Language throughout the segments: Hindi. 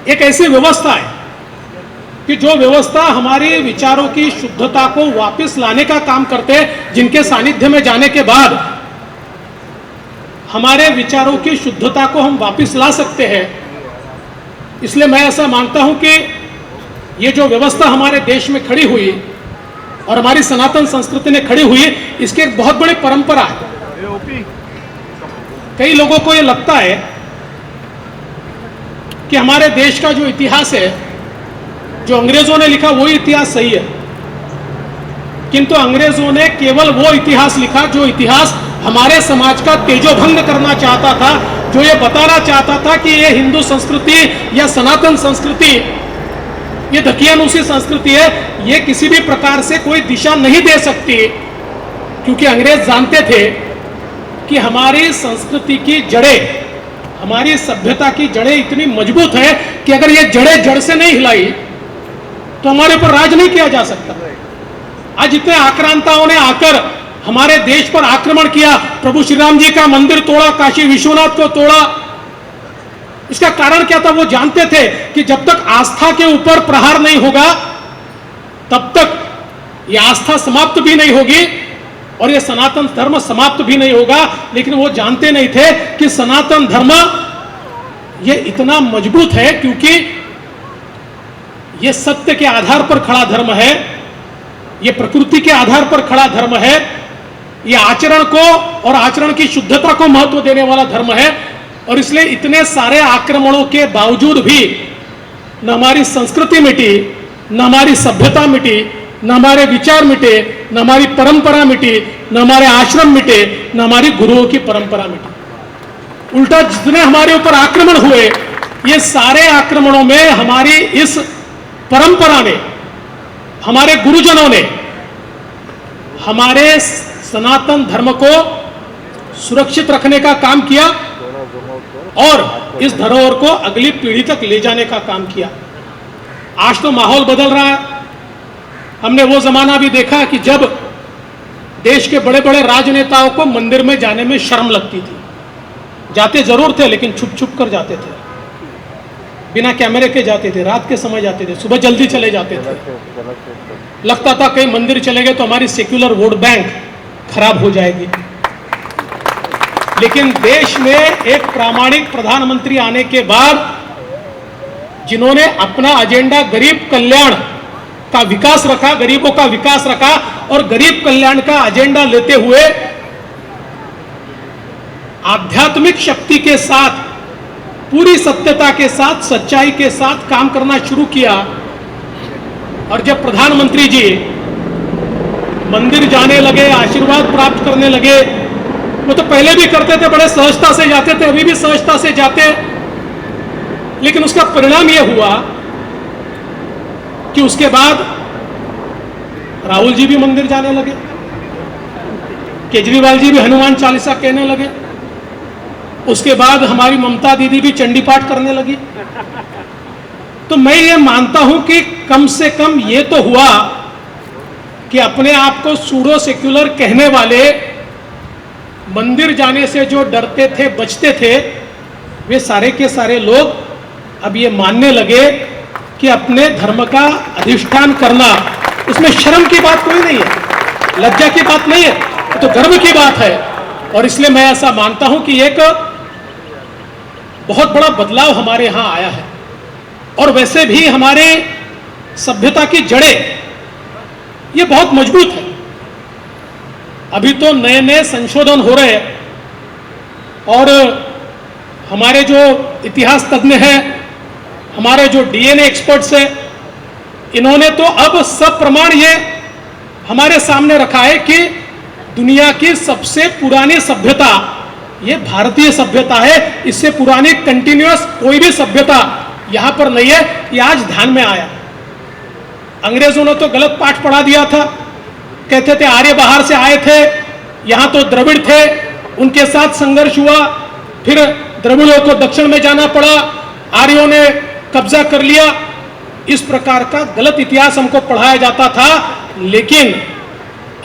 एक ऐसी व्यवस्था है कि जो व्यवस्था हमारे विचारों की शुद्धता को वापस लाने का काम करते हैं, जिनके सानिध्य में जाने के बाद हमारे विचारों की शुद्धता को हम वापस ला सकते हैं। इसलिए मैं ऐसा मानता हूं कि ये जो व्यवस्था हमारे देश में खड़ी हुई और हमारी सनातन संस्कृति ने खड़ी हुई, इसकी एक बहुत बड़ी परंपरा है। कई लोगों को ये लगता है कि हमारे देश का जो इतिहास है, जो अंग्रेजों ने लिखा वही इतिहास सही है, किंतु अंग्रेजों ने केवल वो इतिहास लिखा जो इतिहास हमारे समाज का तेजोभंग करना चाहता था, जो ये बताना चाहता था कि ये हिंदू संस्कृति या सनातन संस्कृति, ये दकियानूसी संस्कृति है, ये किसी भी प्रकार से कोई दिशा नहीं दे सकती, क्योंकि अंग्रेज जानते थे कि हमारी संस्कृति की जड़ें, हमारी सभ्यता की जड़ें इतनी मजबूत है कि अगर ये जड़ें जड़ से नहीं हिलाई तो हमारे ऊपर राज नहीं किया जा सकता। आज इतने आक्रांताओं ने आकर हमारे देश पर आक्रमण किया, प्रभु श्री राम जी का मंदिर तोड़ा, काशी विश्वनाथ को तोड़ा। इसका कारण क्या था? वो जानते थे कि जब तक आस्था के ऊपर प्रहार नहीं होगा तब तक ये आस्था समाप्त भी नहीं होगी और ये सनातन धर्म समाप्त भी नहीं होगा। लेकिन वो जानते नहीं थे कि सनातन धर्म ये इतना मजबूत है क्योंकि ये सत्य के आधार पर खड़ा धर्म है, ये प्रकृति के आधार पर खड़ा धर्म है, ये आचरण को और आचरण की शुद्धता को महत्व देने वाला धर्म है। और इसलिए इतने सारे आक्रमणों के बावजूद भी न हमारी संस्कृति मिटी, न हमारी सभ्यता मिटी, न हमारे विचार मिटे, न हमारी परंपरा मिटी, न हमारे आश्रम मिटे, न हमारी गुरुओं की परंपरा मिटी। उल्टा जितने हमारे ऊपर आक्रमण हुए, ये सारे आक्रमणों में हमारी इस परंपरा ने, हमारे गुरुजनों ने हमारे सनातन धर्म को सुरक्षित रखने का काम किया और इस धरोहर को अगली पीढ़ी तक ले जाने का काम किया। आज तो माहौल बदल रहा है। हमने वो जमाना भी देखा कि जब देश के बड़े बड़े राजनेताओं को मंदिर में जाने में शर्म लगती थी। जाते जरूर थे लेकिन छुप छुप कर जाते थे, बिना कैमरे के जाते थे, रात के समय जाते थे, सुबह जल्दी चले जाते थे। लगता था कहीं मंदिर चले गए तो हमारी सेक्युलर वोट बैंक खराब हो जाएगी। लेकिन देश में एक प्रामाणिक प्रधानमंत्री आने के बाद जिन्होंने अपना एजेंडा गरीब कल्याण का विकास रखा, गरीबों का विकास रखा और गरीब कल्याण का एजेंडा लेते हुए आध्यात्मिक शक्ति के साथ, पूरी सत्यता के साथ, सच्चाई के साथ काम करना शुरू किया। और जब प्रधानमंत्री जी मंदिर जाने लगे, आशीर्वाद प्राप्त करने लगे, वो तो पहले भी करते थे, बड़े सहजता से जाते थे, अभी भी सहजता से जाते, लेकिन उसका परिणाम यह हुआ कि उसके बाद राहुल जी भी मंदिर जाने लगे, केजरीवाल जी भी हनुमान चालीसा कहने लगे, उसके बाद हमारी ममता दीदी भी चंडी पाठ करने लगी। तो मैं ये मानता हूं कि कम से कम ये तो हुआ कि अपने आप को सूडो सेक्युलर कहने वाले, मंदिर जाने से जो डरते थे, बचते थे, वे सारे के सारे लोग अब ये मानने लगे कि अपने धर्म का अधिष्ठान करना, उसमें शर्म की बात कोई नहीं है, लज्जा की बात नहीं है, तो गर्व की बात है। और इसलिए मैं ऐसा मानता हूं कि एक बहुत बड़ा बदलाव हमारे यहां आया है। और वैसे भी हमारे सभ्यता की जड़ें ये बहुत मजबूत है। अभी तो नए नए संशोधन हो रहे हैं और हमारे जो इतिहास तज्ञ हैं, हमारे जो डीएनए एक्सपर्ट्स हैं, इन्होंने तो अब सब प्रमाण ये हमारे सामने रखा है कि दुनिया की सबसे पुरानी सभ्यता ये भारतीय सभ्यता है। इससे पुरानी कंटिन्यूअस कोई भी सभ्यता यहां पर नहीं है। ये आज ध्यान में आया। अंग्रेजों ने तो गलत पाठ पढ़ा दिया था, कहते थे आर्य बाहर से आए थे, यहां तो द्रविड़ थे, उनके साथ संघर्ष हुआ, फिर द्रविड़ों को दक्षिण में जाना पड़ा, आर्यों ने कब्जा कर लिया। इस प्रकार का गलत इतिहास हमको पढ़ाया जाता था। लेकिन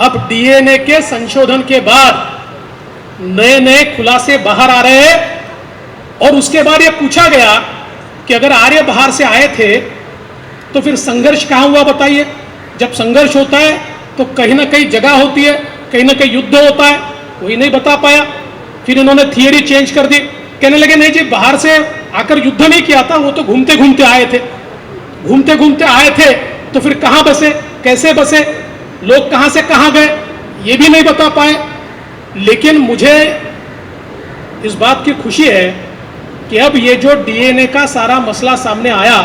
अब डीएनए के संशोधन के बाद नए नए खुलासे बाहर आ रहे हैं और उसके बाद यह पूछा गया कि कि अगर आर्य बाहर से आए थे तो फिर संघर्ष कहाँ हुआ बताइए। जब संघर्ष होता है तो कहीं ना कहीं जगह होती है, कहीं ना कहीं युद्ध होता है, कोई नहीं बता पाया। फिर इन्होंने थियरी चेंज कर दी, कहने लगे नहीं जी बाहर से आकर युद्ध नहीं किया था, वो तो घूमते घूमते आए थे, घूमते घूमते आए थे तो फिर कहाँ बसे, कैसे बसे, लोग कहाँ से कहाँ गए, ये भी नहीं बता पाए। लेकिन मुझे इस बात की खुशी है कि अब ये जो डीएनए का सारा मसला सामने आया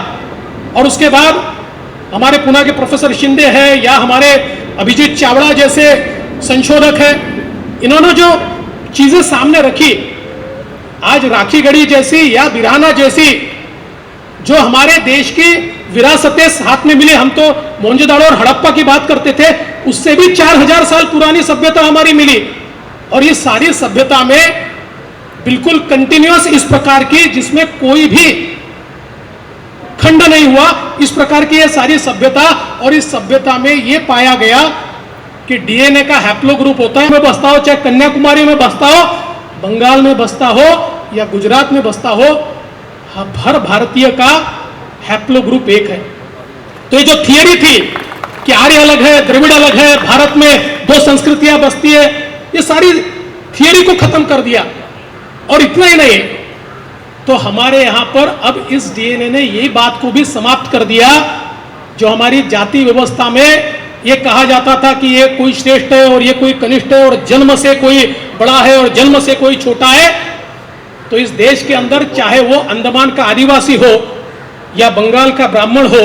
और उसके बाद हमारे पुणे के प्रोफेसर शिंदे हैं या हमारे अभिजीत चावड़ा जैसे संशोधक हैं, इन्होंने जो चीजें सामने रखी, आज राखी गढ़ी जैसी या बिरहाना जैसी जो हमारे देश की विरासतें साथ में मिली, हम तो मोहनजोदड़ो और हड़प्पा की बात करते थे, उससे भी 4000 साल पुरानी सभ्यता हमारी मिली। और ये सारी सभ्यता में बिल्कुल कंटिन्यूअस इस प्रकार की जिसमें कोई भी खंड नहीं हुआ, इस प्रकार की ये सारी सभ्यता, और इस सभ्यता में ये पाया गया कि डीएनए का हैप्लो ग्रुप होता है, में बसता हो, चाहे कन्याकुमारी में बसता हो, बंगाल में बसता हो या गुजरात में बसता हो, हर भारतीय का हैप्लो ग्रुप एक है। तो ये जो थियरी थी कि आर्य अलग है, द्रविड़ अलग है, भारत में 2 संस्कृतियां बसती है, ये सारी थियरी को खत्म कर दिया। और इतना ही नहीं, तो हमारे यहां पर अब इस डीएनए ने यही बात को भी समाप्त कर दिया, जो हमारी जाति व्यवस्था में ये कहा जाता था कि ये कोई श्रेष्ठ है और ये कोई कनिष्ठ है और जन्म से कोई बड़ा है और जन्म से कोई छोटा है। तो इस देश के अंदर चाहे वो अंडमान का आदिवासी हो या बंगाल का ब्राह्मण हो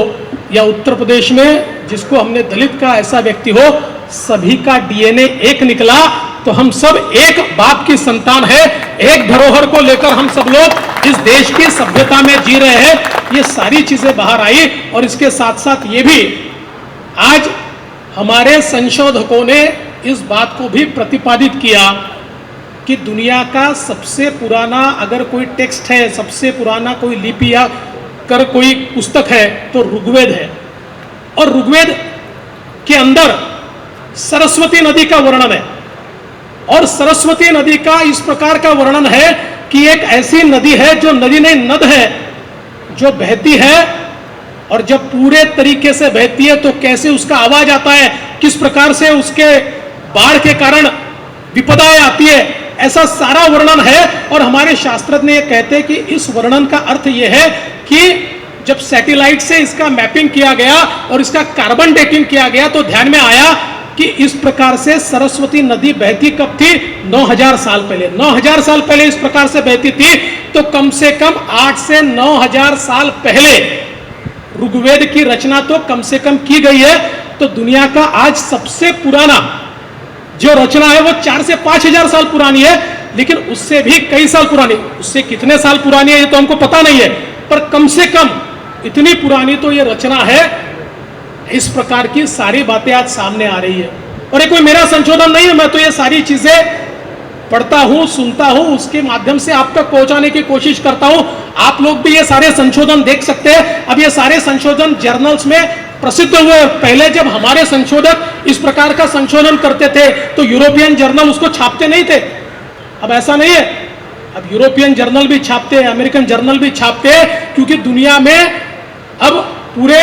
या उत्तर प्रदेश में जिसको हमने दलित का ऐसा व्यक्ति हो, सभी का डीएनए एक निकला। तो हम सब एक बाप की संतान है, एक धरोहर को लेकर हम सब लोग इस देश की सभ्यता में जी रहे हैं। ये सारी चीजें बाहर आई और इसके साथ साथ ये भी आज हमारे संशोधकों ने इस बात को भी प्रतिपादित किया कि दुनिया का सबसे पुराना अगर कोई टेक्स्ट है, सबसे पुराना कोई लिपि या कर कोई पुस्तक है तो ऋग्वेद है। और ऋग्वेद के अंदर सरस्वती नदी का वर्णन है, और सरस्वती नदी का इस प्रकार का वर्णन है कि एक ऐसी नदी है जो नदी नहीं नद है, जो बहती है और जब पूरे तरीके से बहती है तो कैसे उसका आवाज आता है, किस प्रकार से उसके बाढ़ के कारण विपदाएं आती है, ऐसा सारा वर्णन है। और हमारे शास्त्रज्ञ ये कहते हैं कि इस वर्णन का अर्थ यह है कि जब सैटेलाइट से इसका मैपिंग किया गया और इसका कार्बन डेटिंग किया गया तो ध्यान में आया कि इस प्रकार से सरस्वती नदी बहती कब थी, 9000 साल पहले। 9000 साल पहले इस प्रकार से बहती थी, तो कम से कम 8 से 9000 साल पहले ऋग्वेद की रचना तो कम से कम की गई है। तो दुनिया का आज सबसे पुराना जो रचना है वो 4 से 5000 साल पुरानी है, लेकिन उससे भी कई साल पुरानी, उससे कितने साल पुरानी है ये तो हमको पता नहीं है, पर कम से कम इतनी पुरानी तो ये रचना है। इस प्रकार की सारी बातें आज सामने आ रही है और ये कोई मेरा संशोधन नहीं है, मैं तो ये सारी चीजें पढ़ता हूं, सुनता हूं, उसके माध्यम से आप तक पहुंचाने की कोशिश करता हूं। आप लोग भी ये सारे संशोधन देख सकते हैं। अब ये सारे संशोधन जर्नल्स में प्रसिद्ध हुए। पहले जब हमारे संशोधक इस प्रकार का संशोधन करते थे तो यूरोपियन जर्नल उसको छापते नहीं थे, अब ऐसा नहीं है। अब यूरोपियन जर्नल भी छापते हैं, अमेरिकन जर्नल भी छापते हैं, क्योंकि दुनिया में अब पूरे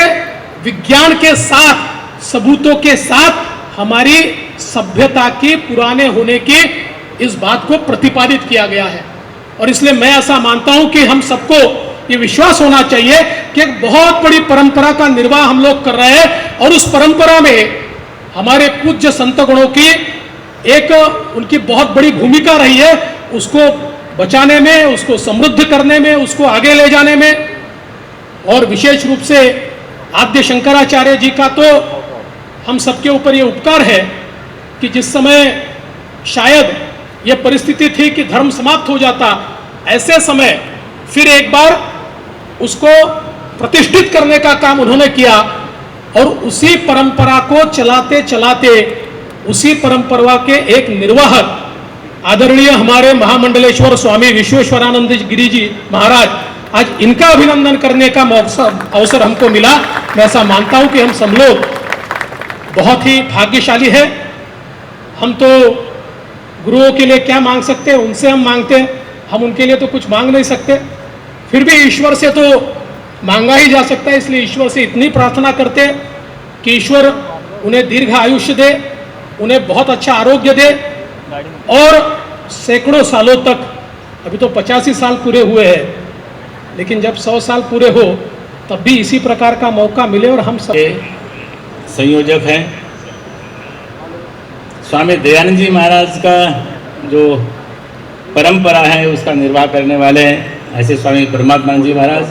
विज्ञान के साथ, सबूतों के साथ हमारी सभ्यता की पुराने होने की इस बात को प्रतिपादित किया गया है। और इसलिए मैं ऐसा मानता हूं कि हम सबको ये विश्वास होना चाहिए कि एक बहुत बड़ी परंपरा का निर्वाह हम लोग कर रहे हैं और उस परंपरा में हमारे पूज्य संत गणों की एक उनकी बहुत बड़ी भूमिका रही है, उसको बचाने में, उसको समृद्ध करने में, उसको आगे ले जाने में। और विशेष रूप से आद्य शंकराचार्य जी का तो हम सबके ऊपर ये उपकार है कि जिस समय शायद ये परिस्थिति थी कि धर्म समाप्त हो जाता, ऐसे समय फिर एक बार उसको प्रतिष्ठित करने का काम उन्होंने किया और उसी परंपरा को चलाते चलाते उसी परंपरा के एक निर्वाहक आदरणीय हमारे महामंडलेश्वर स्वामी विश्वेश्वरानंद गिरी जी महाराज, आज इनका अभिनंदन करने का अवसर हमको मिला। मैं ऐसा मानता हूं कि हम सब लोग बहुत ही भाग्यशाली है। हम तो गुरुओं के लिए क्या मांग सकते हैं, उनसे हम मांगते हैं, हम उनके लिए तो कुछ मांग नहीं सकते। फिर भी ईश्वर से तो मांगा ही जा सकता है। इसलिए ईश्वर से इतनी प्रार्थना करते कि ईश्वर उन्हें दीर्घ आयुष्य दे, उन्हें बहुत अच्छा आरोग्य दे और सैकड़ों सालों तक, अभी तो 85 साल पूरे हुए हैं, लेकिन जब 100 साल पूरे हो तब भी इसी प्रकार का मौका मिले और हम सब संयोजक हैं। स्वामी दयानंद जी महाराज का जो परंपरा है उसका निर्वाह करने वाले हैं ऐसे स्वामी परमात्मानंद जी महाराज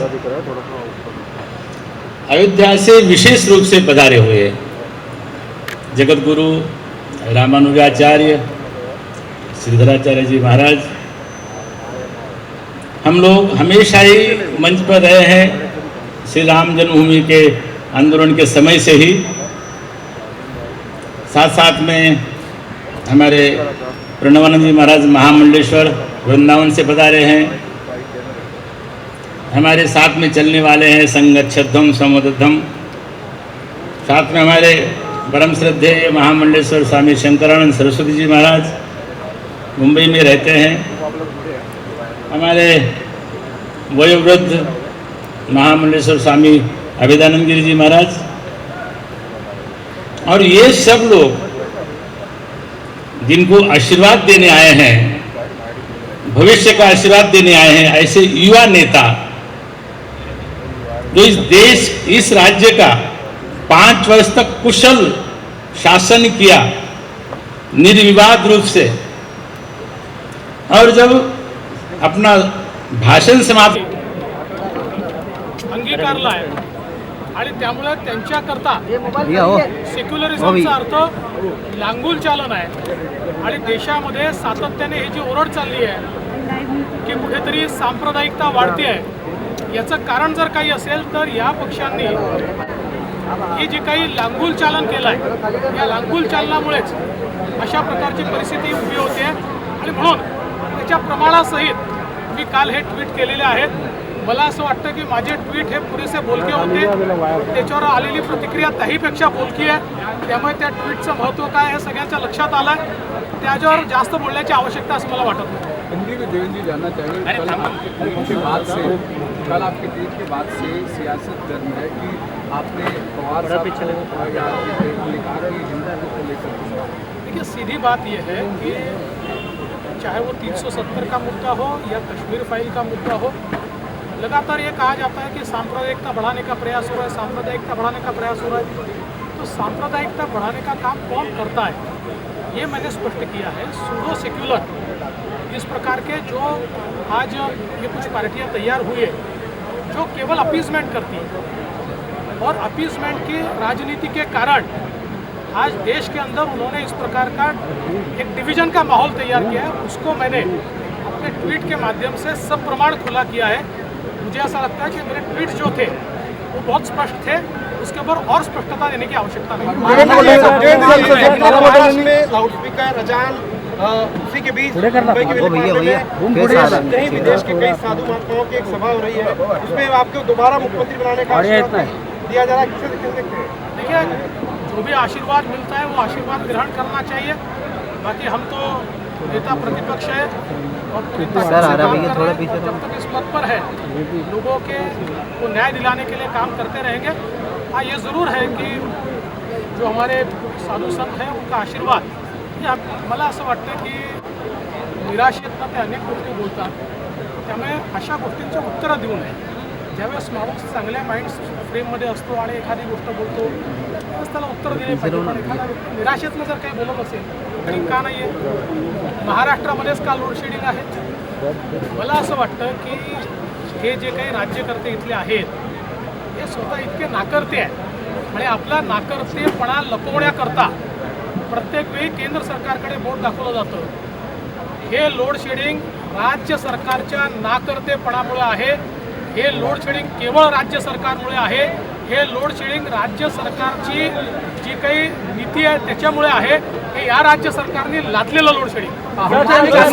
अयोध्या से विशेष रूप से पधारे हुए जगत गुरु रामानुजाचार्य श्रीधराचार्य जी महाराज। हम लोग हमेशा ही मंच पर रहे हैं श्री राम जन्मभूमि के आंदोलन के समय से ही। साथ साथ में हमारे प्रणवानंद जी महाराज महामंडलेश्वर वृंदावन से पधारे हैं, हमारे साथ में चलने वाले हैं संगच्छध्वम समोदध्वम। साथ में हमारे परम श्रद्धेय महामंडलेश्वर स्वामी शंकरानंद सरस्वती जी महाराज मुंबई में रहते हैं। हमारे वयोवृद्ध महामंडलेश्वर स्वामी अभेदानंद गिरी जी महाराज। और ये सब लोग जिनको आशीर्वाद देने आए हैं, भविष्य का आशीर्वाद देने आए हैं, ऐसे युवा नेता जो इस देश, इस राज्य का 5 वर्ष तक कुशल शासन किया निर्विवाद रूप से, और जब अपना भाषण समाप्त अंगीकारला आहे आणि त्यामुळे त्यांच्याकरता सेक्युलरिझमचा अर्थ लांगुल चालन आहे आणि देशामध्ये सातत्याने ही जी ओरड चालली आहे की कुठेतरी सांप्रदायिकता वाढते आहे, याचं कारण जर काही असेल तर या पक्षांनी ही जी काही लांगुल चालन केलं आहे, या लांगुल चालनामुळेच अशा प्रकारची परिस्थिती उभी होते आणि म्हणून त्याच्या प्रमाणासहित मी काल हे ट्विट केलेले आहेत। मला असं वाटतं की माझे ट्विट हे पुरेसे बोलके होते, त्याच्यावर आलेली प्रतिक्रिया त्याहीपेक्षा बोलकी आहे, त्यामुळे त्या ट्विटचं महत्त्व काय हे सगळ्यांच्या लक्षात आलं आहे। त्याच्यावर जास्त बोलण्याची आवश्यकता असं मला वाटत नाही। हिंदी में देवेंद्र जी जानना चाहेंगे, कल आपके ट्वीट के बाद से सियासत गर्म है कि आपने पवार साहब को या लिखा कि हिंदू को लेकर। देखिए, सीधी बात यह है कि चाहे वो 370 का मुद्दा हो या कश्मीर फाइल का मुद्दा हो, लगातार ये कहा जाता है कि सांप्रदायिकता बढ़ाने का प्रयास हो रहा है, सांप्रदायिकता बढ़ाने का प्रयास हो रहा है। तो सांप्रदायिकता बढ़ाने का काम कौन करता है ये मैंने स्पष्ट किया है। सूडो सेक्युलर इस प्रकार के जो आज ये कुछ पार्टियां तैयार हुई है जो केवल अपीजमेंट करती हैं, और अपीजमेंट की राजनीति के कारण आज देश के अंदर उन्होंने इस प्रकार का एक डिवीजन का माहौल तैयार किया है। उसको मैंने अपने ट्वीट के माध्यम से सब प्रमाण खुला किया है। मुझे ऐसा लगता है कि मेरे ट्वीट जो थे वो बहुत स्पष्ट थे, उसके ऊपर और स्पष्टता देने की आवश्यकता नहीं। महाराष्ट्र में लाउडस्पीकर रजान उसी के बीच मुंबई के कहीं विदेश के कई साधु महात्माओं की एक सभा हो रही है, उसमें आपको दोबारा मुख्यमंत्री बनाने का आशीर्वाद दिया जा रहा है, किसे देख सकते हैं? देखिए, जो भी आशीर्वाद मिलता है वो आशीर्वाद ग्रहण करना चाहिए। बाकी हम तो नेता प्रतिपक्ष है और पूरी ताकत से काम कर रहे हैं। जब तक इस पद पर है लोगों के को न्याय दिलाने के लिए काम करते रहेंगे। हाँ, ये ज़रूर है कि जो हमारे साधु संत हैं उनका आशीर्वाद, या मला असं वाटतं की निराशेतनं ते अनेक गोष्टी बोलतात, त्यामुळे अशा गोष्टींची उत्तरं देऊ नये। ज्यावेळेस माणूस चांगल्या माइंड फ्रेममध्ये असतो आणि एखादी गोष्ट बोलतो त्यावेळेस त्याला उत्तर दिले पाहिजे। पण एखादा व्यक्ती निराशेतनं जर काही बोलत असेल तरी का नाही आहे? महाराष्ट्रामध्येच का लोडशेडिंग आहे? मला असं वाटतं की हे जे काही राज्यकर्ते इथले आहेत हे स्वतः इतके नाकर्ते आहेत आणि आपला नाकर्तेपणा लपवण्याकरता प्रत्येक वेळी केंद्र सरकारकडे बोट दाखवलं जातं। हे लोडशेडिंग राज्य सरकारच्या नाकर्तेपणामुळे आहे। हे लोडशेडिंग केवळ राज्य सरकारमुळे आहे। हे लोडशेडिंग राज्य सरकारची जी काही नीती आहे त्याच्यामुळे आहे। हे या राज्य सरकारने लादलेलं लोडशेडिंग